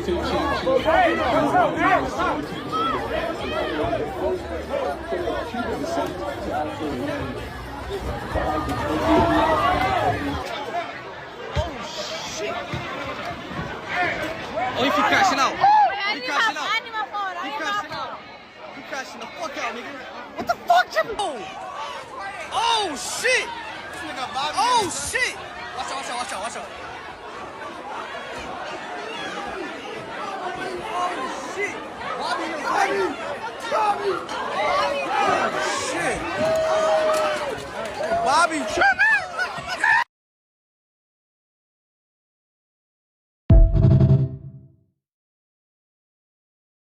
Oh, he crashing out. He crashing out. He crashing out. He crashing the fuck out, nigga. What the fuck, Jim? Oh, shit. This nigga Bobby. Oh, shit. Watch out, watch out, watch out, watch out. Oh, shit. Bobby, Bobby. Bobby. Oh, shit. Bobby tripping.